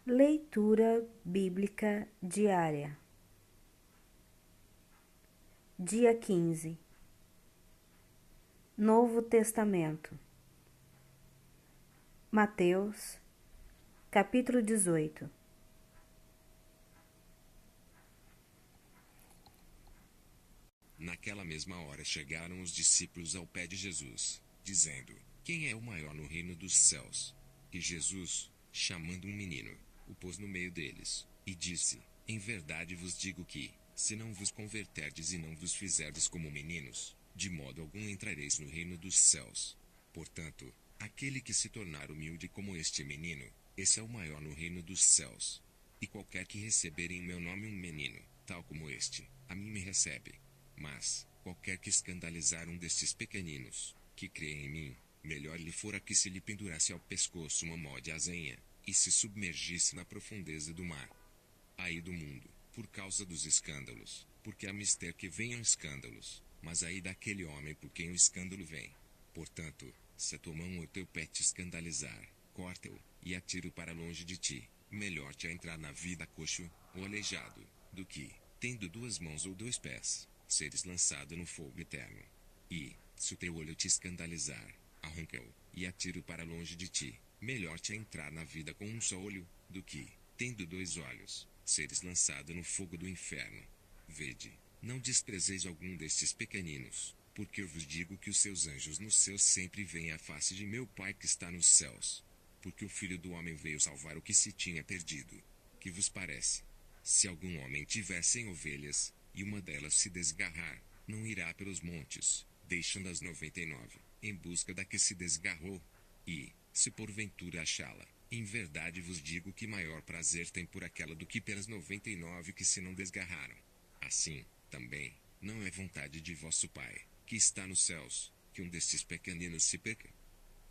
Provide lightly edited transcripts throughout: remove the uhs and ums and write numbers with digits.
Leitura Bíblica Diária. Dia 15. Novo Testamento. Mateus, capítulo 18. Naquela mesma hora chegaram os discípulos ao pé de Jesus, dizendo: Quem é o maior no reino dos céus? E Jesus, chamando um menino, o pôs no meio deles, e disse: Em verdade vos digo que, se não vos converterdes e não vos fizerdes como meninos, de modo algum entrareis no reino dos céus. Portanto, aquele que se tornar humilde como este menino, esse é o maior no reino dos céus. E qualquer que receber em meu nome um menino, tal como este, a mim me recebe. Mas, qualquer que escandalizar um destes pequeninos, que creem em mim, melhor lhe fora que se lhe pendurasse ao pescoço uma mó de azenha, e se submergisse na profundeza do mar. Ai do mundo, por causa dos escândalos, porque há mister que venham escândalos, mas ai daquele homem por quem o escândalo vem. Portanto, se a tua mão ou teu pé te escandalizar, corta-o, e atira-o para longe de ti. Melhor te entrar na vida coxo, ou aleijado, do que, tendo duas mãos ou dois pés, seres lançado no fogo eterno. E, se o teu olho te escandalizar, arranca-o, e atira-o para longe de ti. Melhor te entrar na vida com um só olho, do que, tendo dois olhos, seres lançado no fogo do inferno. Vede, não desprezeis algum destes pequeninos, porque eu vos digo que os seus anjos nos céus sempre veem a face de meu Pai que está nos céus. Porque o Filho do Homem veio salvar o que se tinha perdido. Que vos parece? Se algum homem tiver 100 ovelhas, e uma delas se desgarrar, não irá pelos montes, deixando as 99, em busca da que se desgarrou? E, se porventura achá-la, em verdade vos digo que maior prazer tem por aquela do que pelas 99 que se não desgarraram. Assim, também, não é vontade de vosso Pai, que está nos céus, que um destes pequeninos se perca.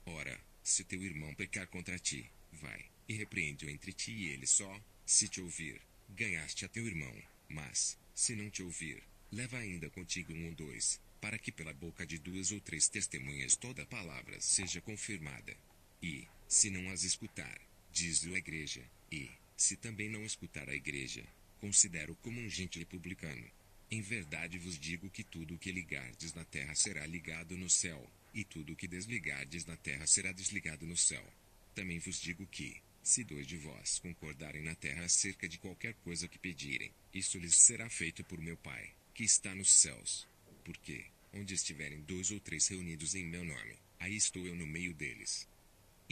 Ora, se teu irmão pecar contra ti, vai, e repreende-o entre ti e ele só. Se te ouvir, ganhaste a teu irmão. Mas, se não te ouvir, leva ainda contigo um ou dois, para que pela boca de duas ou três testemunhas toda palavra seja confirmada. E, se não as escutar, diz-lhe a igreja, e, se também não escutar a igreja, considero como um gentil publicano. Em verdade vos digo que tudo o que ligardes na terra será ligado no céu, e tudo o que desligardes na terra será desligado no céu. Também vos digo que, se dois de vós concordarem na terra acerca de qualquer coisa que pedirem, isso lhes será feito por meu Pai, que está nos céus. Porque, onde estiverem dois ou três reunidos em meu nome, aí estou eu no meio deles.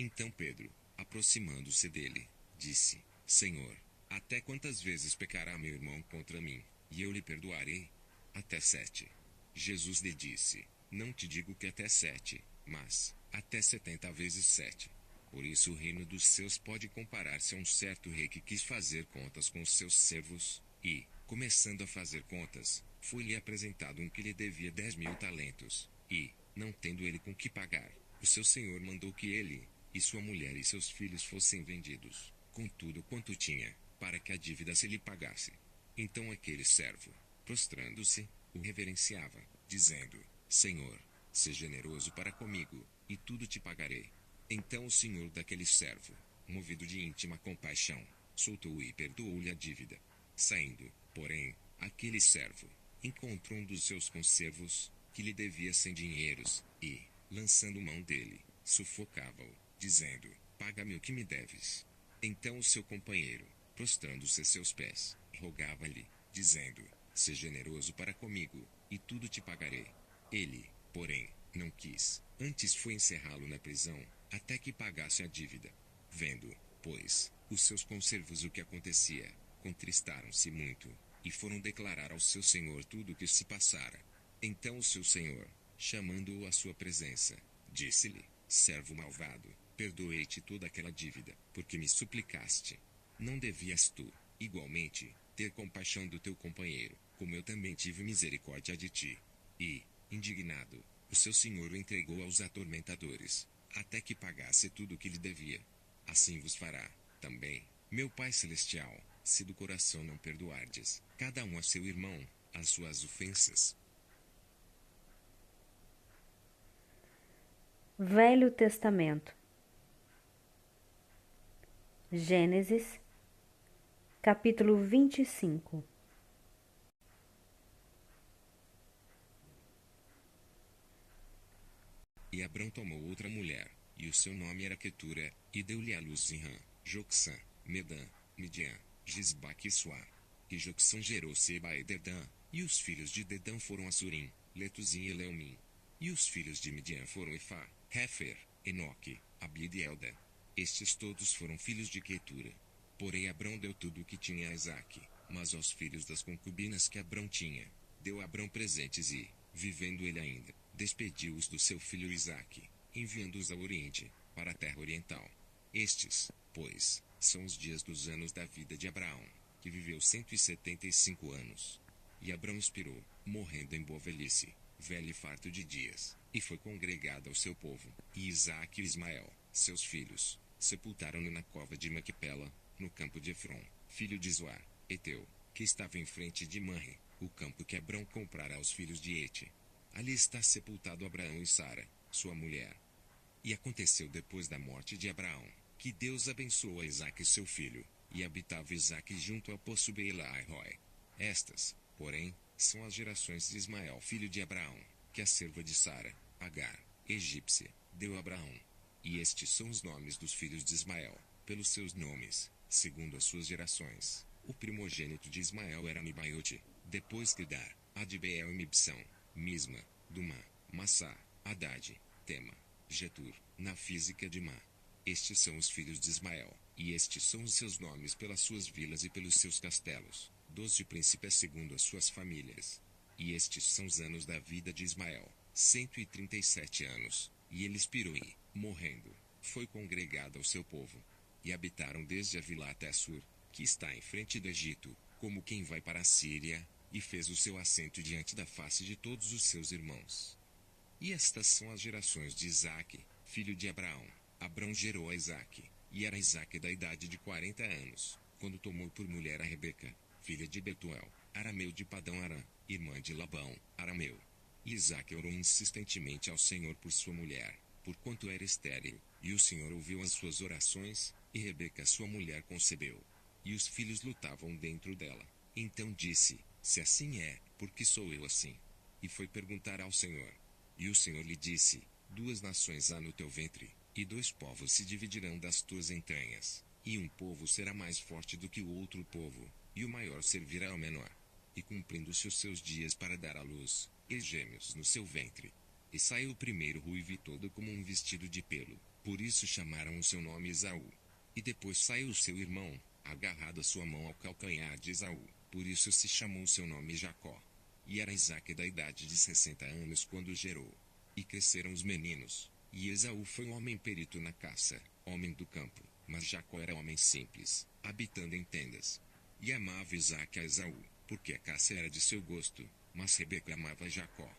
Então Pedro, aproximando-se dele, disse: Senhor, até quantas vezes pecará meu irmão contra mim, e eu lhe perdoarei? Até 7. Jesus lhe disse: Não te digo que até 7, mas até 70 vezes 7. Por isso o reino dos céus pode comparar-se a um certo rei que quis fazer contas com os seus servos, e, começando a fazer contas, foi-lhe apresentado um que lhe devia 10.000 talentos, e, não tendo ele com que pagar, o seu senhor mandou que ele, e sua mulher e seus filhos fossem vendidos, com tudo quanto tinha, para que a dívida se lhe pagasse. Então aquele servo, prostrando-se, o reverenciava, dizendo: Senhor, seja generoso para comigo, e tudo te pagarei. Então o senhor daquele servo, movido de íntima compaixão, soltou-o e perdoou-lhe a dívida. Saindo, porém, aquele servo encontrou um dos seus conservos, que lhe devia 100 dinheiros, e, lançando mão dele, sufocava-o, dizendo: Paga-me o que me deves. Então o seu companheiro, prostrando-se a seus pés, rogava-lhe, dizendo: Seja generoso para comigo, e tudo te pagarei. Ele, porém, não quis, antes foi encerrá-lo na prisão, até que pagasse a dívida. Vendo, pois, os seus conservos o que acontecia, contristaram-se muito, e foram declarar ao seu senhor tudo o que se passara. Então o seu senhor, chamando-o à sua presença, disse-lhe: Servo malvado, perdoei-te toda aquela dívida, porque me suplicaste. Não devias tu, igualmente, ter compaixão do teu companheiro, como eu também tive misericórdia de ti? E, indignado, o seu senhor o entregou aos atormentadores, até que pagasse tudo o que lhe devia. Assim vos fará, também, meu Pai Celestial, se do coração não perdoardes, cada um a seu irmão, as suas ofensas. Velho Testamento. Gênesis, Capítulo 25. E Abrão tomou outra mulher, e o seu nome era Quetura, e deu-lhe à luz Zinrã, Jocsã, Medã, Midian, Gisbaque e Suá. E Jocsã gerou Seba e Dedã, e os filhos de Dedã foram Assurim, Letuzim e Leumim. E os filhos de Midian foram Efá, Hefer, Enoque, Abide e Elda. Estes todos foram filhos de Quetura. Porém Abrão deu tudo o que tinha a Isaque, mas aos filhos das concubinas que Abrão tinha, deu Abrão presentes e, vivendo ele ainda, despediu-os do seu filho Isaque, enviando-os ao Oriente, para a terra oriental. Estes, pois, são os dias dos anos da vida de Abraão, que viveu 175 anos. E Abrão expirou, morrendo em boa velhice, velho e farto de dias, e foi congregado ao seu povo, e Isaque e Ismael, seus filhos, sepultaram-no na cova de Maquipela, no campo de Efron, filho de Zoar, Eteu, que estava em frente de Manre, o campo que Abrão comprara aos filhos de Ete. Ali está sepultado Abraão e Sara, sua mulher. E aconteceu depois da morte de Abraão, que Deus abençoou a Isaque seu filho, e habitava Isaque junto ao poço Beilá e Rói. Estas, porém, são as gerações de Ismael filho de Abraão, que a serva de Sara, Agar, egípcia, deu a Abraão. E estes são os nomes dos filhos de Ismael, pelos seus nomes, segundo as suas gerações. O primogênito de Ismael era Nibaiote, depois Kedar, Adbeel e Mibsão, Misma, Dumá, Massá, Haddad, Tema, Getur, na física de Má. Estes são os filhos de Ismael, e estes são os seus nomes pelas suas vilas e pelos seus castelos, 12 príncipes segundo as suas famílias. E estes são os anos da vida de Ismael, 137 anos, e ele expirou e, morrendo, foi congregado ao seu povo. E habitaram desde Avilá até Assur, que está em frente do Egito, como quem vai para a Síria, e fez o seu assento diante da face de todos os seus irmãos. E estas são as gerações de Isaque, filho de Abraão. Abrão gerou a Isaque, e era Isaque da idade de 40 anos, quando tomou por mulher a Rebeca, filha de Betuel, arameu de Padão Arã, irmã de Labão, arameu. E Isaque orou insistentemente ao Senhor por sua mulher, porquanto era estéril, e o Senhor ouviu as suas orações, e Rebeca sua mulher concebeu. E os filhos lutavam dentro dela. Então disse, se assim é, por que sou eu assim? E foi perguntar ao Senhor. E o Senhor lhe disse, 2 nações há no teu ventre, e 2 povos se dividirão das tuas entranhas. E um povo será mais forte do que o outro povo, e o maior servirá ao menor. E cumprindo-se os seus dias para dar à luz, e gêmeos no seu ventre. E saiu o primeiro ruivo e todo como um vestido de pelo, por isso chamaram o seu nome Esaú. E depois saiu o seu irmão, agarrado a sua mão ao calcanhar de Esaú, por isso se chamou o seu nome Jacó. E era Isaque da idade de 60 anos quando gerou. E cresceram os meninos, e Esaú foi um homem perito na caça, homem do campo, mas Jacó era homem simples, habitando em tendas. E amava Isaque a Esaú, porque a caça era de seu gosto, mas Rebeca amava Jacó.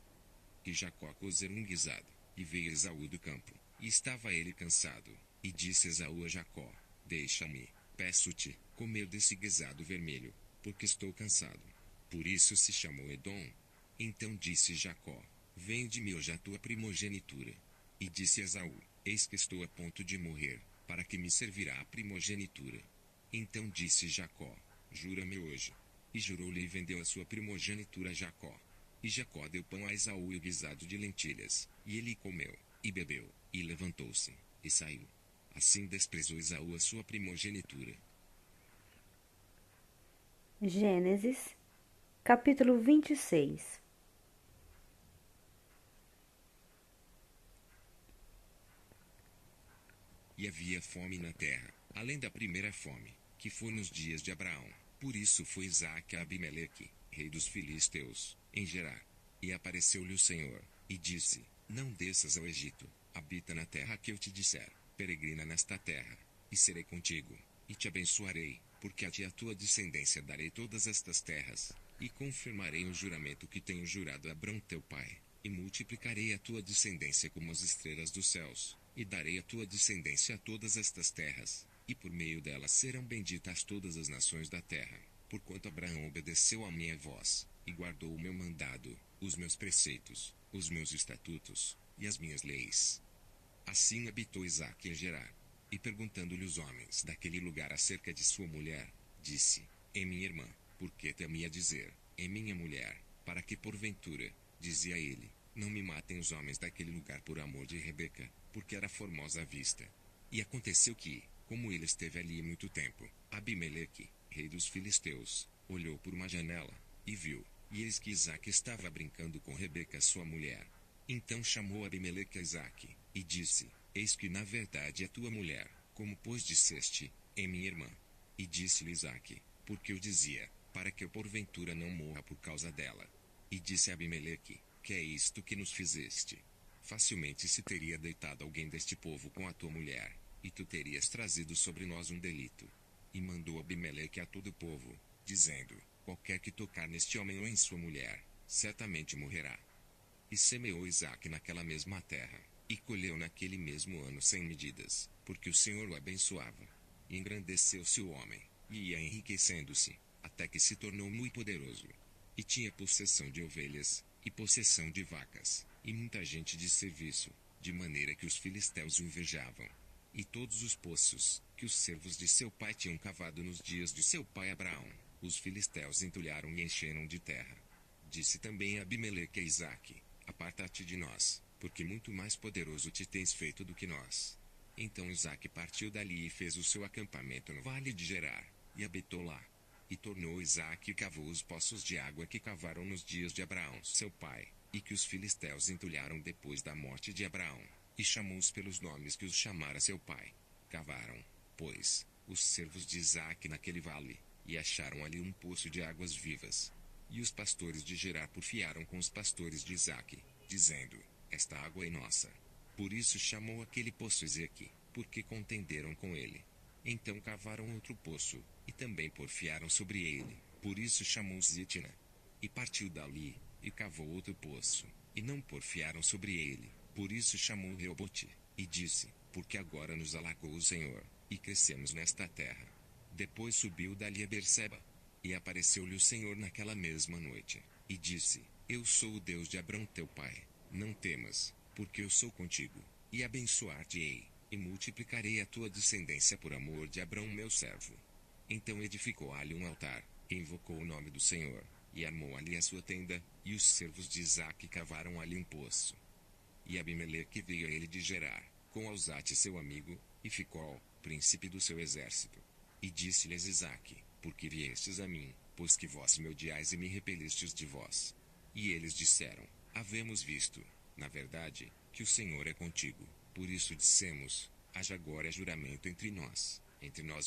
E Jacó cozera um guisado, e veio Esaú do campo, e estava ele cansado, e disse Esaú a Jacó, deixa-me, peço-te, comer desse guisado vermelho, porque estou cansado. Por isso se chamou Edom. Então disse Jacó, vende-me hoje a tua primogenitura. E disse Esaú, eis que estou a ponto de morrer, para que me servirá a primogenitura. Então disse Jacó, jura-me hoje. E jurou-lhe e vendeu a sua primogenitura a Jacó. E Jacó deu pão a Esaú e o guisado de lentilhas, e ele comeu, e bebeu, e levantou-se, e saiu. Assim desprezou Esaú a sua primogenitura. Gênesis, capítulo 26. E havia fome na terra, além da primeira fome, que foi nos dias de Abraão. Por isso foi Isaque a Abimeleque, rei dos filisteus, em Gerar. E apareceu-lhe o Senhor, e disse, não desças ao Egito, habita na terra que eu te disser, peregrina nesta terra, e serei contigo, e te abençoarei, porque a ti e a tua descendência darei todas estas terras, e confirmarei o juramento que tenho jurado a Abrão teu pai, e multiplicarei a tua descendência como as estrelas dos céus, e darei a tua descendência a todas estas terras, e por meio delas serão benditas todas as nações da terra, porquanto Abraão obedeceu à minha voz, e guardou o meu mandado, os meus preceitos, os meus estatutos, e as minhas leis. Assim habitou Isaque em Gerar. E perguntando-lhe os homens daquele lugar acerca de sua mulher, disse, é minha irmã, porque temia dizer, é minha mulher, para que porventura, dizia ele, não me matem os homens daquele lugar por amor de Rebeca, porque era formosa à vista. E aconteceu que, como ele esteve ali muito tempo, Abimeleque, rei dos filisteus, olhou por uma janela, e viu, e eis que Isaque estava brincando com Rebeca sua mulher. Então chamou Abimeleque a Isaque, e disse, eis que na verdade é tua mulher, como pois disseste, é minha irmã. E disse-lhe Isaque, porque eu dizia, para que eu porventura não morra por causa dela. E disse Abimeleque, que é isto que nos fizeste? Facilmente se teria deitado alguém deste povo com a tua mulher, e tu terias trazido sobre nós um delito. E mandou Abimeleque a todo o povo, dizendo, qualquer que tocar neste homem ou em sua mulher, certamente morrerá. E semeou Isaque naquela mesma terra, e colheu naquele mesmo ano 100 medidas, porque o Senhor o abençoava. E engrandeceu-se o homem, e ia enriquecendo-se, até que se tornou muito poderoso. E tinha possessão de ovelhas, e possessão de vacas, e muita gente de serviço, de maneira que os filisteus o invejavam. E todos os poços, que os servos de seu pai tinham cavado nos dias de seu pai Abraão, os filisteus entulharam e encheram de terra. Disse também Abimeleque a Isaque, aparta-te de nós, porque muito mais poderoso te tens feito do que nós. Então Isaque partiu dali e fez o seu acampamento no vale de Gerar, e habitou lá. E tornou Isaque e cavou os poços de água que cavaram nos dias de Abraão seu pai, e que os filisteus entulharam depois da morte de Abraão, e chamou-os pelos nomes que os chamara seu pai. Cavaram, pois, os servos de Isaque naquele vale, e acharam ali um poço de águas vivas. E os pastores de Gerar porfiaram com os pastores de Isaque, dizendo, esta água é nossa. Por isso chamou aquele poço Ezeque, porque contenderam com ele. Então cavaram outro poço, e também porfiaram sobre ele, por isso chamou-se Etna. E partiu dali, e cavou outro poço, e não porfiaram sobre ele, por isso chamou Reobote, e disse, porque agora nos alargou o Senhor, e crescemos nesta terra. Depois subiu dali a Berseba, e apareceu-lhe o Senhor naquela mesma noite, e disse, eu sou o Deus de Abrão teu pai, não temas, porque eu sou contigo, e abençoar-te-ei, e multiplicarei a tua descendência por amor de Abrão meu servo. Então edificou ali um altar, e invocou o nome do Senhor, e armou ali a sua tenda, e os servos de Isaque cavaram ali um poço. E Abimeleque veio a ele de Gerar, com Alzate seu amigo, e Ficol, príncipe do seu exército. E disse-lhes Isaque, porque viestes a mim, pois que vós me odiais e me repelistes de vós. E eles disseram, havemos visto, na verdade, que o Senhor é contigo, por isso dissemos, haja agora juramento entre nós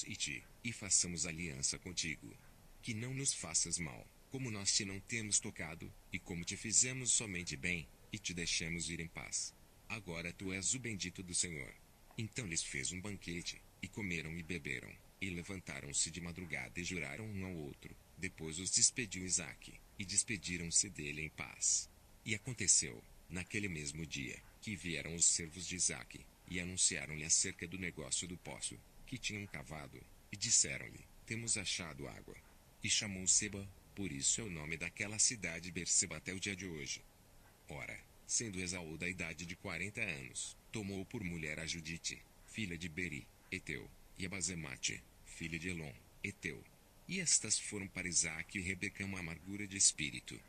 e ti, e façamos aliança contigo. Que não nos faças mal, como nós te não temos tocado, e como te fizemos somente bem, e te deixemos ir em paz. Agora tu és o bendito do Senhor. Então lhes fez um banquete, e comeram e beberam, e levantaram-se de madrugada e juraram um ao outro. Depois os despediu Isaque, e despediram-se dele em paz. E aconteceu, naquele mesmo dia, que vieram os servos de Isaque, e anunciaram-lhe acerca do negócio do poço, que tinham cavado, e disseram-lhe, temos achado água. E chamou Seba, por isso é o nome daquela cidade Berseba até o dia de hoje. Ora, sendo Esaú da idade de 40 anos, tomou por mulher a Judite, filha de Beri, Eteu, e a Basemate, filha de Elon, Eteu. E estas foram para Isaque e Rebeca uma amargura de espírito,